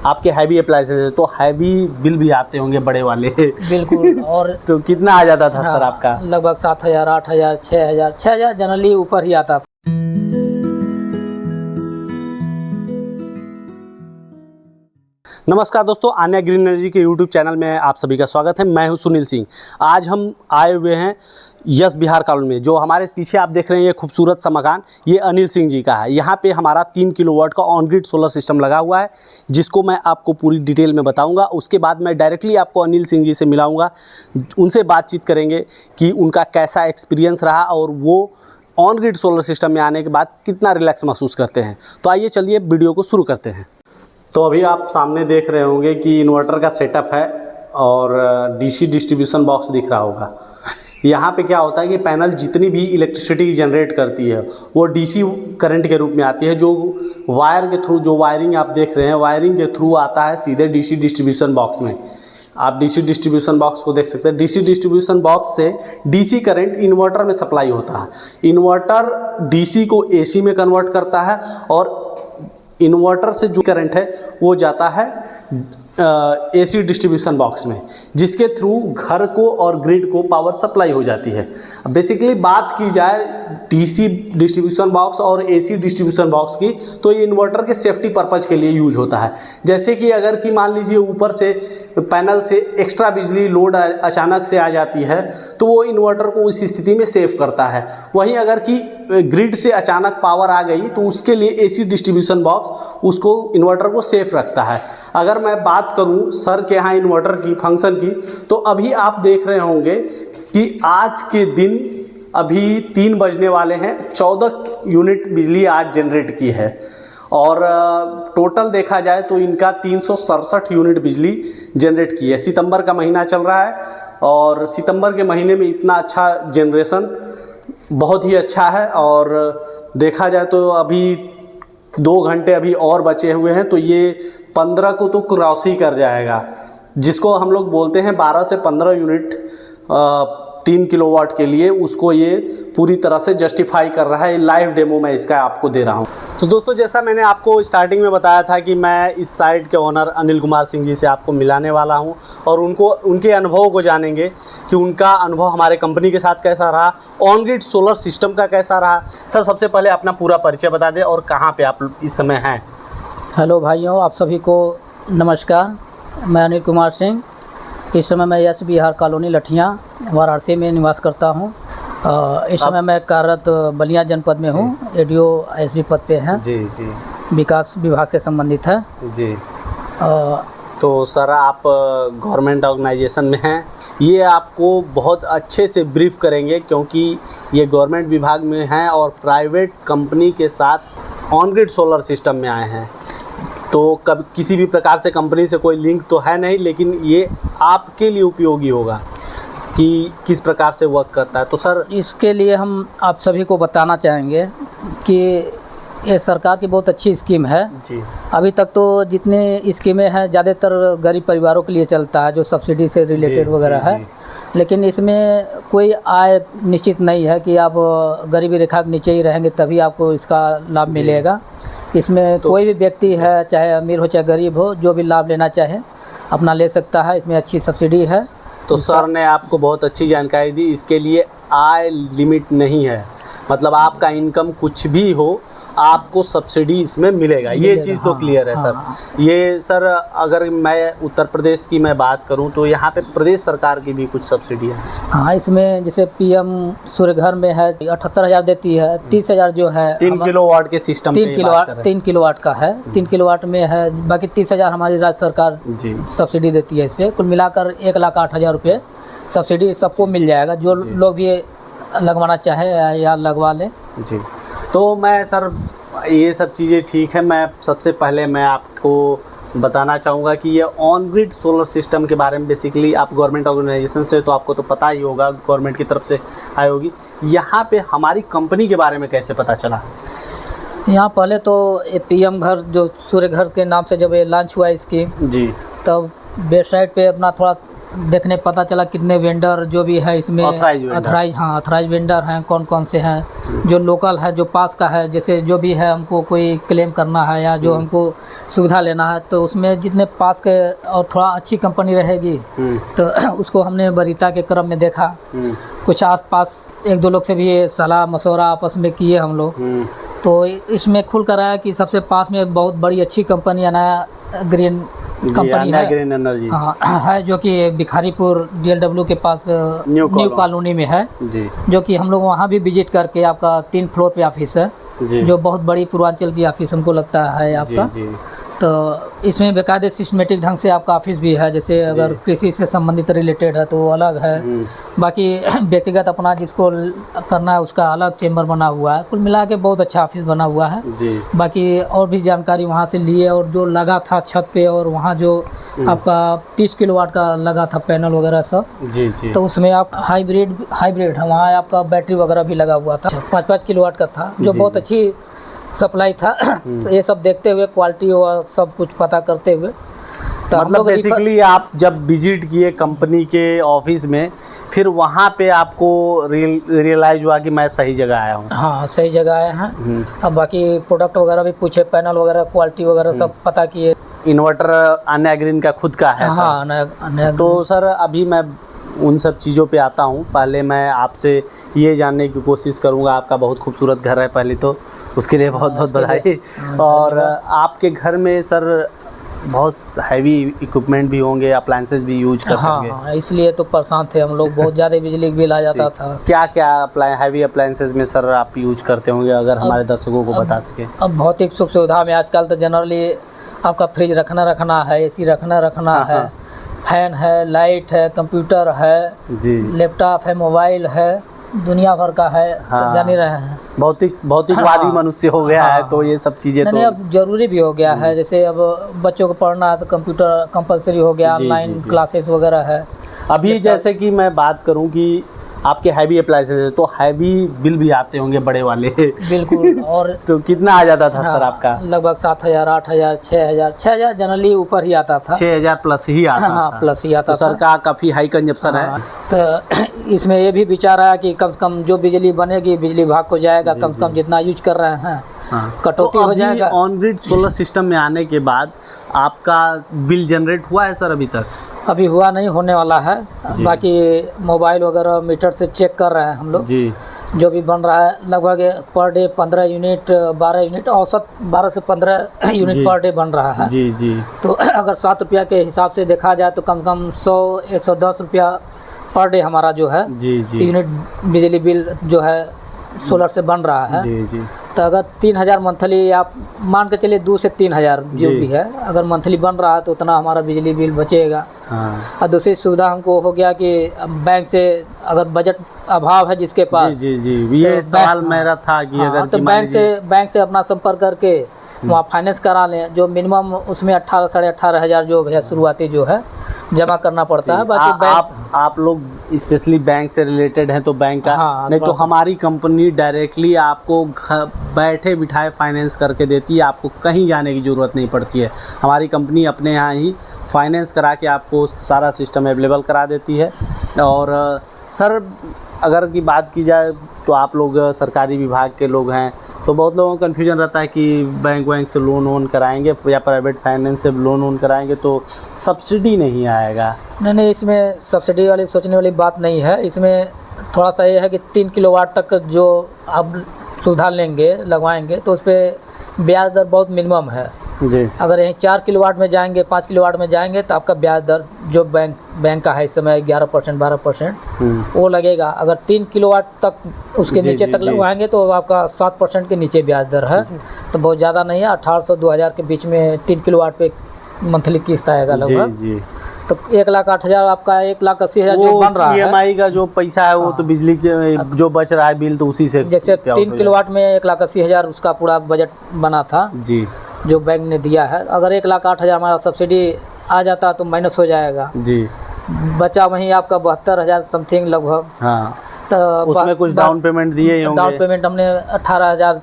आपके heavy appliances है तो हैवी बिल भी आते होंगे बड़े वाले। बिल्कुल। और तो कितना आ जाता था सर आपका? लगभग 7,000, 8,000, 6,000 जनरली ऊपर ही आता। नमस्कार दोस्तों, आन्या ग्रीन एनर्जी के यूट्यूब चैनल में आप सभी का स्वागत है। मैं हूं सुनील सिंह। आज हम आए हुए हैं यस बिहार कॉलोनी में। जो हमारे पीछे आप देख रहे हैं ये खूबसूरत सा मकान, ये अनिल सिंह जी का है। यहाँ पे हमारा 3 किलोवाट का ऑन ग्रिड सोलर सिस्टम लगा हुआ है, जिसको मैं आपको पूरी डिटेल में बताऊंगा। उसके बाद मैं डायरेक्टली आपको अनिल सिंह जी से मिलाऊंगा, उनसे बातचीत करेंगे कि उनका कैसा एक्सपीरियंस रहा और वो ऑन ग्रिड सोलर सिस्टम में आने के बाद कितना रिलैक्स महसूस करते हैं। तो आइए चलिए वीडियो को शुरू करते हैं। तो अभी आप सामने देख रहे होंगे कि इन्वर्टर का सेटअप है और डीसी डिस्ट्रीब्यूशन बॉक्स दिख रहा होगा। यहाँ पे क्या होता है कि पैनल जितनी भी इलेक्ट्रिसिटी जनरेट करती है वो डीसी करंट के रूप में आती है, जो वायर के थ्रू, जो वायरिंग आप देख रहे हैं वायरिंग के थ्रू आता है सीधे डीसी डिस्ट्रीब्यूशन बॉक्स में। आप डीसी डिस्ट्रीब्यूशन बॉक्स को देख सकते हैं। डीसी डिस्ट्रीब्यूशन बॉक्स से डीसी करंट इन्वर्टर में सप्लाई होता है। इन्वर्टर डीसी को एसी में कन्वर्ट करता है और इन्वर्टर से जो करंट है वो जाता है एसी डिस्ट्रीब्यूशन बॉक्स में, जिसके थ्रू घर को और ग्रिड को पावर सप्लाई हो जाती है। बेसिकली बात की जाए डीसी डिस्ट्रीब्यूशन बॉक्स और एसी डिस्ट्रीब्यूशन बॉक्स की, तो ये इन्वर्टर के सेफ्टी पर्पज़ के लिए यूज होता है। जैसे कि अगर कि मान लीजिए ऊपर से पैनल से एक्स्ट्रा बिजली लोड अचानक से आ जाती है तो वो इन्वर्टर को उस स्थिति में सेव करता है। वहीं अगर कि ग्रिड से अचानक पावर आ गई तो उसके लिए एसी डिस्ट्रीब्यूशन बॉक्स उसको इन्वर्टर को सेफ रखता है। अगर मैं बात करूं सर के यहाँ इन्वर्टर की फंक्शन की, तो अभी आप देख रहे होंगे कि आज के दिन अभी 3 बजने वाले हैं, 14 यूनिट बिजली आज जनरेट की है और टोटल देखा जाए तो इनका 367 यूनिट बिजली जनरेट की है। सितंबर का महीना चल रहा है और सितंबर के महीने में इतना अच्छा जनरेशन बहुत ही अच्छा है। और देखा जाए तो अभी 2 घंटे अभी और बचे हुए हैं तो ये 15 को तो क्रॉस ही कर जाएगा, जिसको हम लोग बोलते हैं 12 से 15 यूनिट 3 किलोवाट के लिए, उसको ये पूरी तरह से जस्टिफाई कर रहा है। लाइव डेमो मैं इसका आपको दे रहा हूँ। तो दोस्तों, जैसा मैंने आपको स्टार्टिंग में बताया था कि मैं इस साइट के ओनर अनिल कुमार सिंह जी से आपको मिलाने वाला हूँ और उनके अनुभव को जानेंगे कि उनका अनुभव हमारे कंपनी के साथ कैसा रहा, ऑन ग्रिड सोलर सिस्टम का कैसा रहा। सर, सबसे पहले अपना पूरा परिचय बता दें और कहाँ पर आप इस समय हैं। हेलो भाइयों, आप सभी को नमस्कार। मैं अनिल कुमार सिंह, इस समय मैं यस बिहार कॉलोनी लठियाँ वाराणसी में निवास करता हूँ। इस समय मैं कार्यरत बलिया जनपद में हूँ, एडीओ एसबी पद पे हैं। जी जी, विकास विभाग से संबंधित है जी। तो सर, आप गवर्नमेंट ऑर्गेनाइजेशन में हैं, ये आपको बहुत अच्छे से ब्रीफ करेंगे क्योंकि ये गवर्नमेंट विभाग में हैं और प्राइवेट कंपनी के साथ ऑन ग्रिड सोलर सिस्टम में आए हैं। तो कब किसी भी प्रकार से कंपनी से कोई लिंक तो है नहीं, लेकिन ये आपके लिए उपयोगी होगा कि किस प्रकार से वर्क करता है। तो सर, इसके लिए हम आप सभी को बताना चाहेंगे कि ये सरकार की बहुत अच्छी स्कीम है जी। अभी तक तो जितनी स्कीमें हैं ज़्यादातर गरीब परिवारों के लिए चलता है, जो सब्सिडी से रिलेटेड वगैरह है। लेकिन इसमें कोई आय निश्चित नहीं है कि आप गरीबी रेखा के नीचे ही रहेंगे तभी आपको इसका लाभ मिलेगा। इसमें तो कोई भी व्यक्ति है, चाहे अमीर हो चाहे गरीब हो, जो भी लाभ लेना चाहे अपना ले सकता है। इसमें अच्छी सब्सिडी है। तो सर ने आपको बहुत अच्छी जानकारी दी। इसके लिए आय लिमिट नहीं है, मतलब आपका इनकम कुछ भी हो आपको सब्सिडी इसमें मिलेगा, ये चीज़ तो क्लियर है सर। ये सर, अगर मैं उत्तर प्रदेश की मैं बात करूं तो यहाँ पे प्रदेश सरकार की भी कुछ सब्सिडी है। हाँ, इसमें जैसे पीएम सूर्य घर में है 78,000 देती है। 30,000 जो है 3 किलोवाट के सिस्टम 3 किलोवाट का है, 3 किलोवाट में है। बाकी 30,000 हमारी राज्य सरकार सब्सिडी देती है। इस पर कुल मिलाकर 1,08,000 रुपये सब्सिडी सबको मिल जाएगा, जो लोग भी लगवाना चाहे या लगवा लें। जी। तो मैं सर, ये सब चीज़ें ठीक है। मैं सबसे पहले मैं आपको बताना चाहूँगा कि ये ऑन ग्रिड सोलर सिस्टम के बारे में बेसिकली आप गवर्नमेंट ऑर्गेनाइजेशन से तो आपको तो पता ही होगा, गवर्नमेंट की तरफ से आई होगी। यहाँ पे हमारी कंपनी के बारे में कैसे पता चला? यहाँ पहले तो पीएम घर, जो सूर्य घर के नाम से जब ये लॉन्च हुआ स्कीम जी, तब वेबसाइट पे अपना थोड़ा देखने पता चला कितने वेंडर जो भी है इसमें Authorized vendor। ऑथराइज वेंडर हैं, कौन कौन से हैं, जो लोकल है, जो पास का है, जैसे जो भी है हमको कोई क्लेम करना है या जो हमको सुविधा लेना है, तो उसमें जितने पास के और थोड़ा अच्छी कंपनी रहेगी तो उसको हमने वरीयता के क्रम में देखा। कुछ आसपास एक दो लोग से भी सलाह मशवरा आपस में किए हम लोग, तो इसमें खुल कर आया कि सबसे पास में बहुत बड़ी अच्छी कंपनी अनाया ग्रीन कंपनी है, ग्रीन एनर्जी है जो कि भिखारीपुर DLW के पास न्यू कॉलोनी में है जी। जो कि हम लोग वहाँ भी विजिट करके, आपका 3 फ्लोर पे ऑफिस है जी। जो बहुत बड़ी पूर्वांचल की ऑफिस हमको लगता है आपका। जी। तो इसमें बेकायदे सिस्टमेटिक ढंग से आपका ऑफिस भी है, जैसे अगर कृषि से संबंधित रिलेटेड है तो वो अलग है, बाकी व्यक्तिगत अपना जिसको करना है उसका अलग चेम्बर बना हुआ है। कुल मिला के बहुत अच्छा ऑफिस बना हुआ है जी। बाकी और भी जानकारी वहाँ से लिए, और जो लगा था छत पे और वहाँ जो आपका 30 किलोवाट का लगा था पैनल वगैरह सब जी जी। तो उसमें आप हाइब्रिड है, वहाँ आपका बैटरी वगैरह भी लगा हुआ था, 5-5 किलोवाट का था जो बहुत अच्छी सप्लाई था। तो ये सब देखते हुए क्वालिटी और सब कुछ पता करते हुए तो मतलब बेसिकली आप जब विजिट किए कंपनी के ऑफिस में, फिर वहाँ पे आपको रियलाइज हुआ कि मैं सही जगह आया हूँ। हाँ सही जगह आए हैं। अब बाकी प्रोडक्ट वगैरह भी पूछे, पैनल वगैरह क्वालिटी वगैरह सब पता किए। इन्वर्टर अन्य ग्रीन का खुद का है हाँ सर। तो सर अभी मैं उन सब चीज़ों पे आता हूँ, पहले मैं आपसे ये जानने की कोशिश करूँगा, आपका बहुत खूबसूरत घर है पहले तो, उसके लिए बहुत बहुत बधाई। और आपके घर में सर बहुत हैवी इक्विपमेंट भी होंगे, अप्लायंसेस भी यूज करते होंगे। हाँ इसलिए तो परेशान थे हम लोग, बहुत ज़्यादा बिजली बिल आ जाता था। क्या क्या हैवी अप्लायंसेस में सर आप यूज करते होंगे, अगर हमारे दर्शकों को बता सके। अब भौतिक सुख सुविधा में आजकल तो जनरली आपका फ्रिज रखना है, AC रखना है, फैन है, लाइट है, कंप्यूटर है जी, लैपटॉप है, मोबाइल है, दुनिया भर का है। तो जान ही रहे हैं भौतिकवादी मनुष्य हो गया है, तो ये सब चीज़ें तो अब जरूरी भी हो गया है। जैसे अब बच्चों को पढ़ना है तो कंप्यूटर कंपलसरी हो गया, ऑनलाइन क्लासेस वगैरह है। अभी जैसे कि मैं बात करूं कि आपके हैवी अप्लायंसेस है तो हैवी बिल भी आते होंगे बड़े वाले। बिल्कुल। और तो कितना आ जाता था सर आपका? लगभग 7,000, 8,000, 6,000 जनरली ऊपर ही आता था। 6,000 प्लस ही आता था। प्लस ही आता तो सर का काफ़ी हाई कंजप्शन है। तो इसमें ये भी विचार आया कि कम से कम जो बिजली बनेगी बिजली विभाग को जाएगा, कम से कम जितना यूज कर रहे हैं कटौती हो जाएगा। ऑन ग्रिड सोलर सिस्टम में आने के बाद आपका बिल जनरेट हुआ है सर अभी तक? अभी हुआ नहीं, होने वाला है। बाकी मोबाइल वगैरह मीटर से चेक कर रहे हैं हम लोग जी। जो भी बन रहा है लगभग पर डे 15 यूनिट 12 यूनिट औसत 12 से 15 यूनिट पर डे बन रहा है। जी जी। तो अगर 7 रुपया के हिसाब से देखा जाए तो कम से कम 100-110 रुपया पर डे हमारा जो है जी जी यूनिट बिजली बिल जो है सोलर से बन रहा है। जी जी। तो अगर 3,000 मंथली आप मान के चलिए 2 से 3,000 जो भी है, अगर मंथली बन रहा है तो उतना हमारा बिजली बिल बचेगा। हाँ। और दूसरी सुविधा हमको हो गया कि बैंक से अगर बजट अभाव है जिसके पास, जी जी जी, ये तो सवाल मेरा था कि अगर तो बैंक से अपना संपर्क करके वहाँ फाइनेंस करा लें, जो मिनिमम उसमें 18 साढ़े 18,000 जो है शुरुआती जो है जमा करना पड़ता है। बाकी आप लोग स्पेशली बैंक से रिलेटेड हैं तो बैंक का नहीं तो हमारी कंपनी डायरेक्टली आपको बैठे बिठाए फाइनेंस करके देती है, आपको कहीं जाने की ज़रूरत नहीं पड़ती है। हमारी कंपनी अपने यहाँ ही फाइनेंस करा के आपको सारा सिस्टम अवेलेबल करा देती है। और सर अगर की बात की जाए तो आप लोग सरकारी विभाग के लोग हैं तो बहुत लोगों को कन्फ्यूजन रहता है कि बैंक से लोन कराएंगे या प्राइवेट फाइनेंस से लोन कराएंगे तो सब्सिडी नहीं आएगा। नहीं, इसमें सब्सिडी वाली सोचने वाली बात नहीं है। इसमें थोड़ा सा ये है कि 3 किलोवाट तक जो आप सुविधा लेंगे लगवाएंगे तो उस पर ब्याज दर बहुत मिनिमम है जी। अगर यहीं 4 किलोवाट में जाएंगे, 5 किलोवाट में जाएंगे तो आपका ब्याज दर जो बैंक का है इस समय 11% 12% वो लगेगा। अगर 3 किलोवाट तक उसके नीचे तक लगवाएंगे तो आपका 7% के नीचे ब्याज दर है। तो बहुत ज़्यादा नहीं है, 1800-2000 के बीच में 3 किलोवाट पे मंथली किस्त आएगा लगभग। तो 1,08,000 आपका 1,80,000 जो बन रहा है EMI का जो पैसा है वो तो बिजली के जो बच रहा है बिल तो उसी से, जैसे 3 किलोवाट में 1,80,000 उसका पूरा बजट बना था जी, जो बैंक ने दिया है। अगर 1,08,000 हमारा सब्सिडी आ जाता तो माइनस हो जाएगा जी, बचा वहीं आपका 72,000 समथिंग लगभग। हाँ, तो उसमें कुछ डाउन पेमेंट दिए होंगे। डाउन पेमेंट हमने 18,000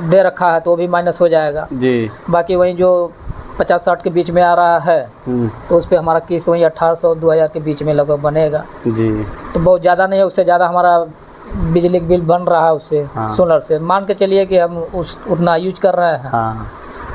दे रखा है तो वो भी माइनस हो जाएगा जी। बाकी वहीं जो 50-60 के बीच में आ रहा है, तो उस पर हमारा किस्त वही 1800-2000 के बीच में लगभग बनेगा जी। तो बहुत ज़्यादा नहीं है, उससे ज़्यादा हमारा बिजली का बिल बन रहा है उससे। हाँ। सोलर से मान के चलिए कि हम उतना यूज कर रहे हैं। हाँ,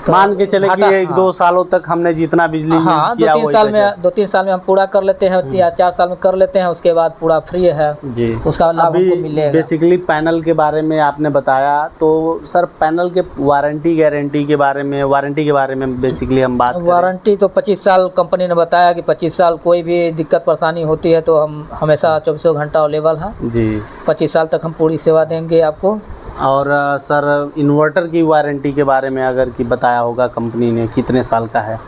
तो मान के चले कि घाटा, 1-2 सालों तक हमने जितना बिजली यूज हाँ, किया 2-3 साल में हम पूरा कर लेते हैं या 4 साल में कर लेते हैं, उसके बाद पूरा फ्री है जी। उसका लाभ अभी हमको मिलेगा। बेसिकली पैनल के बारे में आपने बताया, तो सर पैनल के वारंटी के बारे में बेसिकली हम बात करें। वारंटी तो 25 साल कंपनी ने बताया कि 25 साल कोई भी दिक्कत परेशानी होती है तो हम हमेशा 24 घंटा अवेलेबल हैं जी। 25 साल तक हम पूरी सेवा देंगे आपको। और सर इन्वर्टर की वारंटी के बारे में अगर कि बताया होगा कंपनी ने, कितने साल का है?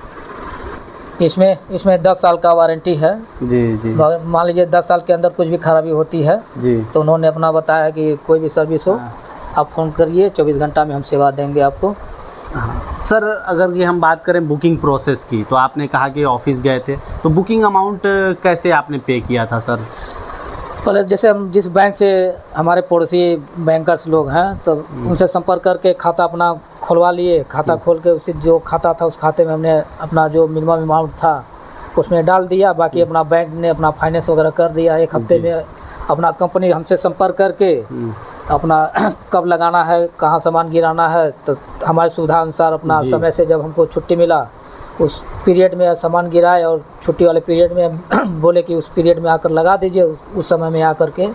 इसमें 10 साल का वारंटी है जी जी। मान लीजिए 10 साल के अंदर कुछ भी खराबी होती है जी, तो उन्होंने अपना बताया कि कोई भी सर्विस हो आप फ़ोन करिए, 24 घंटा में हम सेवा देंगे आपको। हाँ। सर अगर कि हम बात करें बुकिंग प्रोसेस की, तो आपने कहा कि ऑफिस गए थे, तो बुकिंग अमाउंट कैसे आपने पे किया था सर? पहले जैसे हम जिस बैंक से हमारे पड़ोसी बैंकर्स लोग हैं तो उनसे संपर्क करके खाता अपना खुलवा लिए। खाता खोल के उसी जो खाता था उस खाते में हमने अपना जो मिनिमम अमाउंट था उसमें डाल दिया, बाकी अपना बैंक ने अपना फाइनेंस वगैरह कर दिया। 1 हफ्ते में अपना कंपनी हमसे संपर्क करके अपना कब लगाना है, कहाँ सामान गिराना है, तो हमारी सुविधा अनुसार अपना समय से जब हमको छुट्टी मिला उस पीरियड में सामान गिराए और छुट्टी वाले पीरियड में बोले कि उस पीरियड में आकर लगा दीजिए, उस समय में आकर के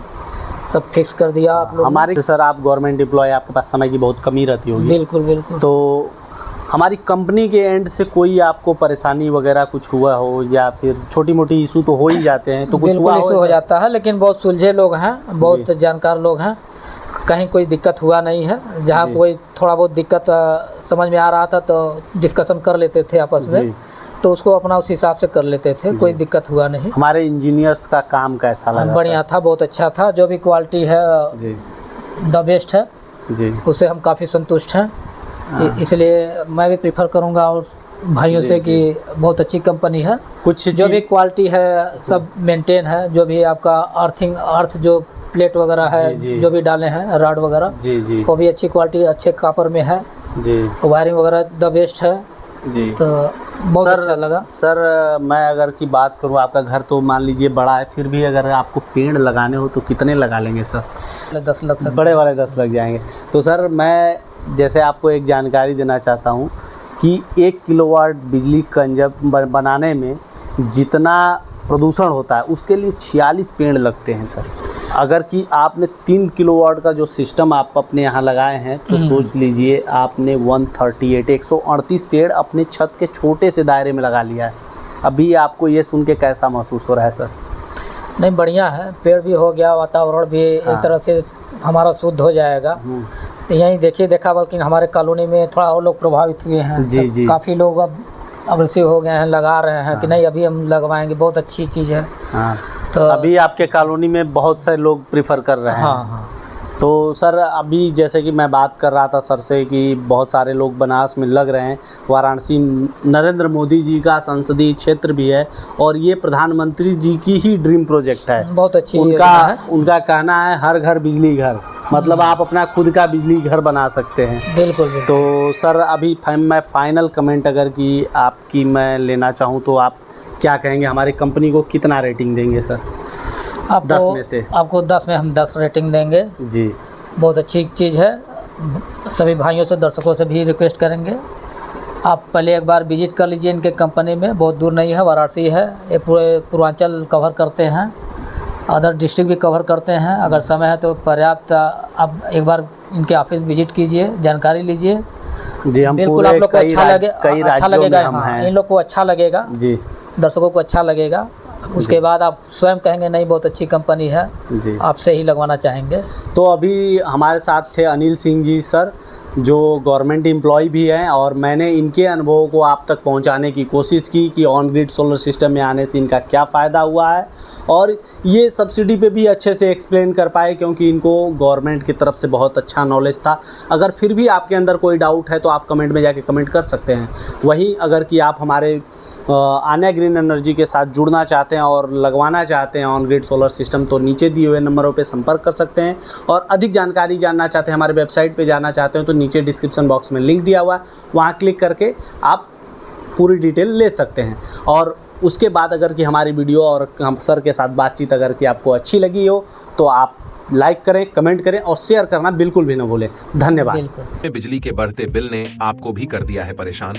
सब फिक्स कर दिया आप लोग। हमारे सर आप गवर्नमेंट एम्प्लॉय, आपके पास समय की बहुत कमी रहती होगी। बिल्कुल बिल्कुल। तो हमारी कंपनी के एंड से कोई आपको परेशानी वगैरह कुछ हुआ हो, या फिर छोटी मोटी इशू तो हो ही जाते हैं, तो कुछ हुआ इशू हो जाता है, लेकिन बहुत सुलझे लोग हैं, बहुत जानकार लोग हैं, कहीं कोई दिक्कत हुआ नहीं है। जहाँ कोई थोड़ा बहुत दिक्कत समझ में आ रहा था तो डिस्कशन कर लेते थे आपस में, तो उसको अपना उस हिसाब से कर लेते थे, कोई दिक्कत हुआ नहीं। हमारे इंजीनियर्स का काम कैसा लगा? बढ़िया था, बहुत अच्छा था, जो भी क्वालिटी है जी द बेस्ट है जी, उससे हम काफ़ी संतुष्ट हैं। इसलिए मैं भी प्रीफर करूँगा और भाइयों से कि बहुत अच्छी कंपनी है। कुछ जो भी क्वालिटी है सब मेंटेन है, जो भी आपका अर्थ जो प्लेट वगैरह है जो भी डाले हैं रॉड वगैरह जी जी, वो भी अच्छी क्वालिटी अच्छे कापर में है जी। वायरिंग वगैरह द बेस्ट है जी। तो बहुत अच्छा लगा। सर मैं अगर की बात करूँ, आपका घर तो मान लीजिए बड़ा है, फिर भी अगर आपको पेड़ लगाने हो तो कितने लगा लेंगे सर? 10 लग सकते, बड़े वाले 10 लग जाएंगे। तो सर मैं जैसे आपको एक जानकारी देना चाहता हूँ कि 1 किलोवाट बिजली बनाने में जितना प्रदूषण होता है उसके लिए 46 पेड़ लगते हैं सर। अगर कि आपने 3 किलोवाट का जो सिस्टम आप अपने यहाँ लगाए हैं तो सोच लीजिए आपने 138 पेड़ अपने छत के छोटे से दायरे में लगा लिया है। अभी आपको ये सुन के कैसा महसूस हो रहा है सर? नहीं बढ़िया है, पेड़ भी हो गया, वातावरण भी एक तरह से हमारा शुद्ध हो जाएगा। तो यहीं देखिए देखा, बल्कि हमारे कॉलोनी में थोड़ा और लोग प्रभावित हुए हैं। जी जी, काफ़ी लोग अब अग्रेसिव हो गए हैं, लगा रहे हैं कि नहीं अभी हम लगवाएंगे, बहुत अच्छी चीज़ है। हाँ, तो अभी आपके कॉलोनी में बहुत से लोग प्रीफर कर रहे हैं। हाँ। तो सर अभी जैसे कि मैं बात कर रहा था सर से कि बहुत सारे लोग बनारस में लग रहे हैं। वाराणसी नरेंद्र मोदी जी का संसदीय क्षेत्र भी है और ये प्रधानमंत्री जी की ही ड्रीम प्रोजेक्ट है। बहुत अच्छी उनका कहना है हर घर बिजली घर, मतलब आप अपना खुद का बिजली घर बना सकते हैं। बिल्कुल। तो सर अभी मैं फाइनल कमेंट अगर कि आपकी मैं लेना चाहूँ तो आप क्या कहेंगे, हमारी कंपनी को कितना रेटिंग देंगे सर? 10 में से? आपको 10 में हम 10 रेटिंग देंगे जी। बहुत अच्छी चीज़ है। सभी भाइयों से दर्शकों से भी रिक्वेस्ट करेंगे आप पहले एक बार विजिट कर लीजिए इनके कंपनी में, बहुत दूर नहीं है, वाराणसी है, ये पूरे पूर्वांचल कवर करते हैं, अदर डिस्ट्रिक्ट भी कवर करते हैं। अगर समय है तो पर्याप्त आप एक बार इनके ऑफिस विजिट कीजिए, जानकारी लीजिए जी। हम बिल्कुल आप लोग को अच्छा लगेगा। हाँ, इन लोग को अच्छा लगेगा जी, दर्शकों को अच्छा लगेगा। उसके बाद आप स्वयं कहेंगे नहीं बहुत अच्छी कंपनी है जी, आपसे ही लगवाना चाहेंगे। तो अभी हमारे साथ थे अनिल सिंह जी सर, जो गवर्नमेंट एम्प्लॉय भी हैं, और मैंने इनके अनुभवों को आप तक पहुंचाने की कोशिश की कि ऑन ग्रिड सोलर सिस्टम में आने से इनका क्या फ़ायदा हुआ है, और ये सब्सिडी पे भी अच्छे से एक्सप्लेन कर पाए क्योंकि इनको गवर्नमेंट की तरफ से बहुत अच्छा नॉलेज था। अगर फिर भी आपके अंदर कोई डाउट है तो आप कमेंट में जाके कमेंट कर सकते हैं। वहीं अगर कि आप हमारे आन्या ग्रीन एनर्जी के साथ जुड़ना चाहते हैं और लगवाना चाहते हैं ऑन ग्रिड सोलर सिस्टम तो नीचे दिए हुए नंबरों पे संपर्क कर सकते हैं, और अधिक जानकारी जानना चाहते हैं, हमारे वेबसाइट पे जाना चाहते हैं तो नीचे डिस्क्रिप्शन बॉक्स में लिंक दिया हुआ है, वहाँ क्लिक करके आप पूरी डिटेल ले सकते हैं। और उसके बाद अगर कि हमारी वीडियो और हम सर के साथ बातचीत अगर कि आपको अच्छी लगी हो तो आप लाइक करें, कमेंट करें और शेयर करना बिल्कुल भी ना भूलें। धन्यवाद। बिल्कुल। बिजली के बढ़ते बिल ने आपको भी कर दिया है परेशान?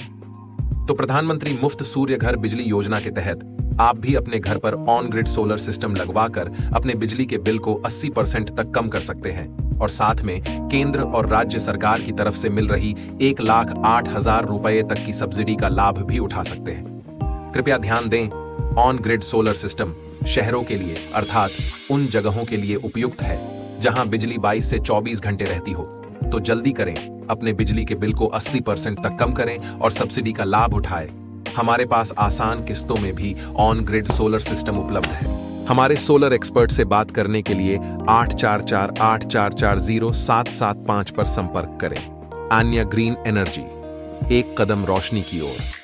तो प्रधानमंत्री मुफ्त सूर्य घर बिजली योजना के तहत आप भी अपने घर पर ऑन ग्रिड सोलर सिस्टम लगवाकर अपने बिजली के बिल को 80% तक कम कर सकते हैं और साथ में केंद्र और राज्य सरकार की तरफ से मिल रही 1,08,000 रुपए तक की सब्सिडी का लाभ भी उठा सकते हैं। कृपया ध्यान दें, ऑन ग्रिड सोलर सिस्टम शहरों के लिए अर्थात उन जगहों के लिए उपयुक्त है जहां बिजली 22 से 24 घंटे रहती हो। तो जल्दी करें, अपने बिजली के बिल को 80% तक कम करें और सब्सिडी का लाभ उठाएं। हमारे पास आसान किस्तों में भी ऑन ग्रिड सोलर सिस्टम उपलब्ध है। हमारे सोलर एक्सपर्ट से बात करने के लिए 8448440775 पर संपर्क करें। आन्या ग्रीन एनर्जी, एक कदम रोशनी की ओर।